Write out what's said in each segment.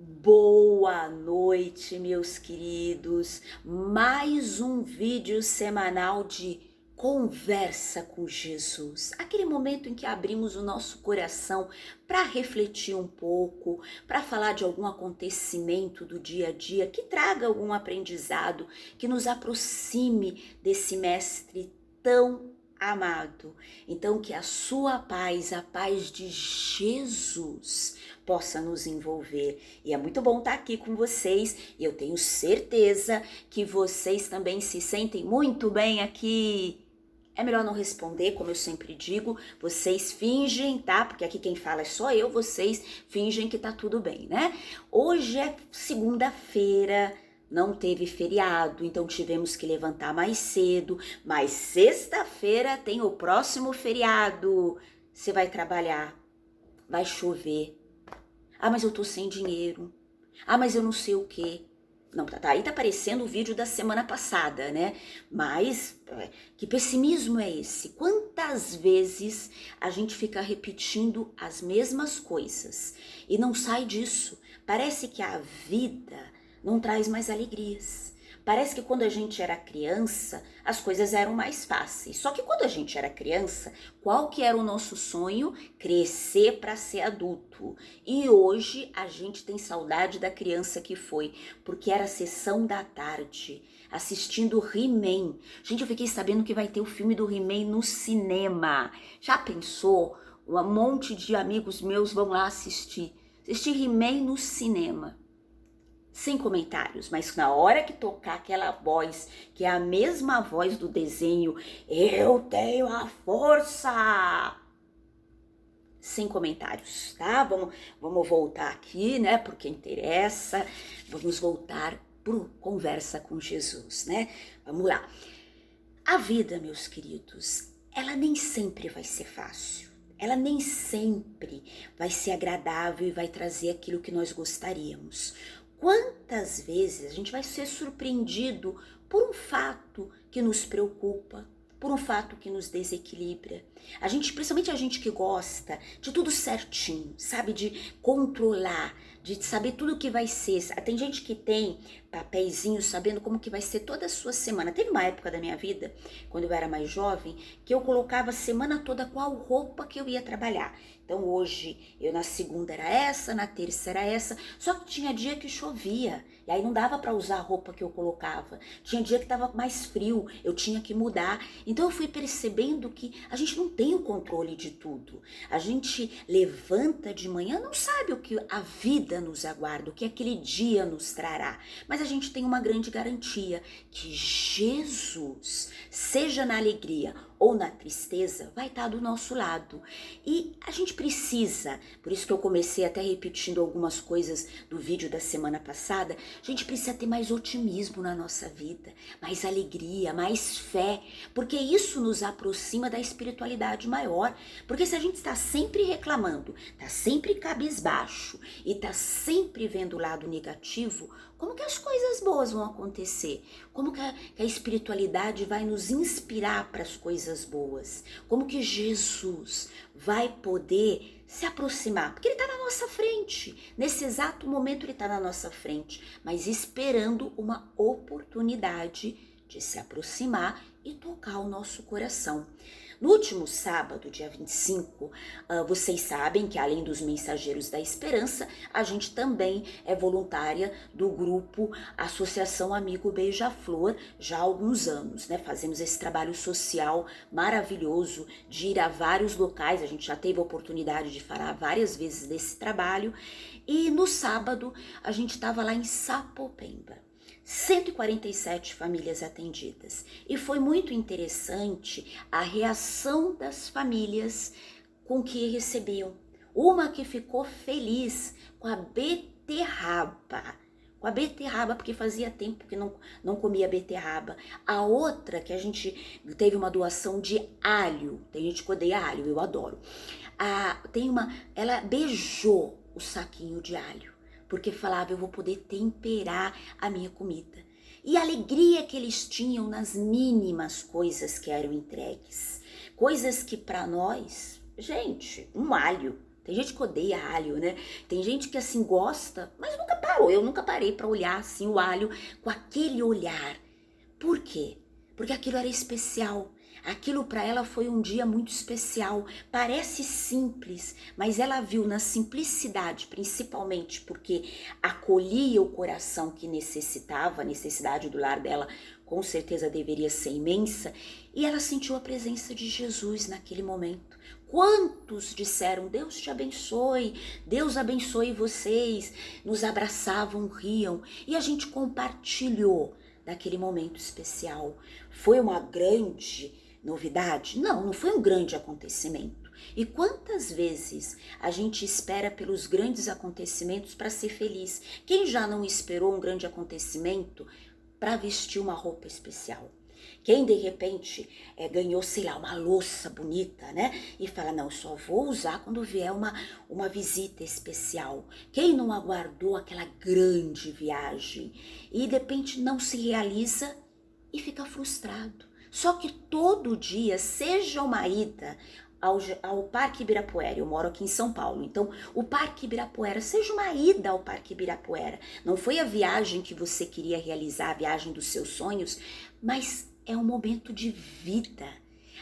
Boa noite, meus queridos. Mais um vídeo semanal de Conversa com Jesus. Aquele momento em que abrimos o nosso coração para refletir um pouco, para falar de algum acontecimento do dia a dia que traga algum aprendizado, que nos aproxime desse mestre tão amado. Então, que a sua paz, a paz de Jesus, possa nos envolver. E é muito bom estar aqui com vocês. E eu tenho certeza que vocês também se sentem muito bem aqui. É melhor não responder, como eu sempre digo. Vocês fingem, tá? Porque aqui quem fala é só eu. Vocês fingem que tá tudo bem, né? Hoje é segunda-feira. Não teve feriado, então tivemos que levantar mais cedo, mas sexta-feira tem o próximo feriado. Você vai trabalhar, vai chover. Ah, mas eu tô sem dinheiro. Ah, mas eu não sei o quê. Não, aí tá aparecendo o vídeo da semana passada, né? Mas que pessimismo é esse? Quantas vezes a gente fica repetindo as mesmas coisas e não sai disso? Parece que a vida não traz mais alegrias. Parece que quando a gente era criança, as coisas eram mais fáceis. Só que quando a gente era criança, qual que era o nosso sonho? Crescer para ser adulto. E hoje a gente tem saudade da criança que foi, porque era a sessão da tarde, assistindo He-Man. Gente, eu fiquei sabendo que vai ter o filme do He-Man no cinema. Já pensou? Um monte de amigos meus vão lá assistir He-Man no cinema. Sem comentários, mas na hora que tocar aquela voz, que é a mesma voz do desenho, eu tenho a força! Sem comentários, tá? Vamos voltar aqui, né? Porque interessa. Vamos voltar pro Conversa com Jesus, né? Vamos lá. A vida, meus queridos, ela nem sempre vai ser fácil. Ela nem sempre vai ser agradável e vai trazer aquilo que nós gostaríamos. Quantas vezes a gente vai ser surpreendido por um fato que nos preocupa, por um fato que nos desequilibra. A gente, principalmente a gente que gosta de tudo certinho, sabe, de controlar, de saber tudo o que vai ser. Tem gente que tem papeizinhos sabendo como que vai ser toda a sua semana. Teve uma época da minha vida, quando eu era mais jovem, que eu colocava a semana toda qual roupa que eu ia trabalhar. Então hoje, eu na segunda era essa, na terça era essa, só que tinha dia que chovia, e aí não dava para usar a roupa que eu colocava. Tinha dia que estava mais frio, eu tinha que mudar. Então eu fui percebendo que a gente não tem o controle de tudo. A gente levanta de manhã, não sabe o que a vida nos aguarda, o que aquele dia nos trará. Mas a gente tem uma grande garantia, que Jesus, seja na alegria ou na tristeza, vai estar do nosso lado. E a gente precisa, por isso que eu comecei até repetindo algumas coisas do vídeo da semana passada, a gente precisa ter mais otimismo na nossa vida, mais alegria, mais fé, porque isso nos aproxima da espiritualidade maior. Porque se a gente está sempre reclamando, está sempre cabisbaixo e está sempre vendo o lado negativo, como que as coisas boas vão acontecer? Como que a espiritualidade vai nos inspirar para as coisas boas? Como que Jesus vai poder se aproximar? Porque ele está na nossa frente. Nesse exato momento ele está na nossa frente, mas esperando uma oportunidade de se aproximar e tocar o nosso coração. No último sábado, dia 25, vocês sabem que além dos Mensageiros da Esperança, a gente também é voluntária do grupo Associação Amigo Beija-Flor já há alguns anos, né? Fazemos esse trabalho social maravilhoso de ir a vários locais, a gente já teve a oportunidade de falar várias vezes desse trabalho, e no sábado a gente estava lá em Sapopemba. 147 famílias atendidas. E foi muito interessante a reação das famílias com que recebiam. Uma que ficou feliz com a beterraba. Com a beterraba, porque fazia tempo que não comia beterraba. A outra que a gente teve uma doação de alho. Tem gente que odeia alho, eu adoro. Ela beijou o saquinho de alho, porque falava, eu vou poder temperar a minha comida. E a alegria que eles tinham nas mínimas coisas que eram entregues. Coisas que para nós, gente, um alho. Tem gente que odeia alho, né? Tem gente que assim gosta, mas nunca parou. Eu nunca parei para olhar assim o alho com aquele olhar. Por quê? Porque aquilo era especial. Aquilo para ela foi um dia muito especial. Parece simples, mas ela viu na simplicidade, principalmente porque acolhia o coração que necessitava, a necessidade do lar dela com certeza deveria ser imensa, e ela sentiu a presença de Jesus naquele momento. Quantos disseram, Deus te abençoe, Deus abençoe vocês, nos abraçavam, riam, e a gente compartilhou daquele momento especial. Foi uma grande novidade? Não, não foi um grande acontecimento. E quantas vezes a gente espera pelos grandes acontecimentos para ser feliz? Quem já não esperou um grande acontecimento para vestir uma roupa especial? Quem de repente ganhou, sei lá, uma louça bonita, né? E fala, não, só vou usar quando vier uma visita especial. Quem não aguardou aquela grande viagem e de repente não se realiza e fica frustrado? Só que todo dia, seja uma ida ao Parque Ibirapuera, eu moro aqui em São Paulo, então o Parque Ibirapuera, seja uma ida ao Parque Ibirapuera, não foi a viagem que você queria realizar, a viagem dos seus sonhos, mas é um momento de vida.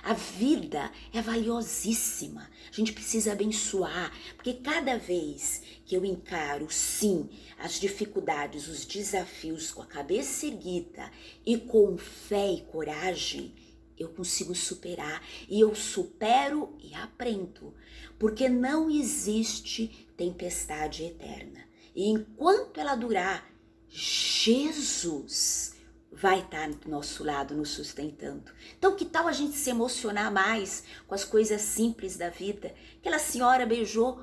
A vida é valiosíssima, a gente precisa abençoar, porque cada vez que eu encaro, sim, as dificuldades, os desafios com a cabeça erguida e com fé e coragem, eu consigo superar, e eu supero e aprendo, porque não existe tempestade eterna. E enquanto ela durar, Jesus vai estar do nosso lado nos sustentando. Então que tal a gente se emocionar mais com as coisas simples da vida? Aquela senhora beijou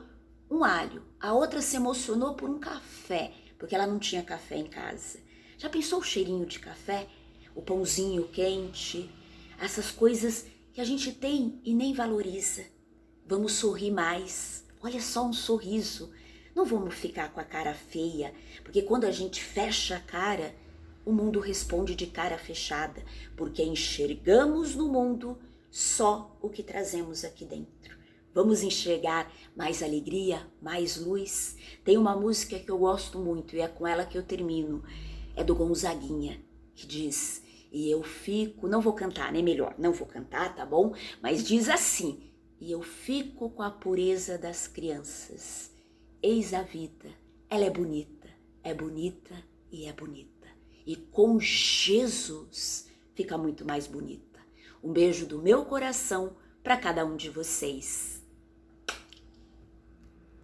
um alho, a outra se emocionou por um café, porque ela não tinha café em casa. Já pensou o cheirinho de café? O pãozinho quente, essas coisas que a gente tem e nem valoriza. Vamos sorrir mais. Olha só um sorriso. Não vamos ficar com a cara feia, porque quando a gente fecha a cara, o mundo responde de cara fechada, porque enxergamos no mundo só o que trazemos aqui dentro. Vamos enxergar mais alegria, mais luz. Tem uma música que eu gosto muito e é com ela que eu termino. É do Gonzaguinha, que diz, e eu fico, não vou cantar, né? Melhor, não vou cantar, tá bom? Mas diz assim, e eu fico com a pureza das crianças. Eis a vida, ela é bonita e é bonita. E com Jesus fica muito mais bonita. Um beijo do meu coração para cada um de vocês.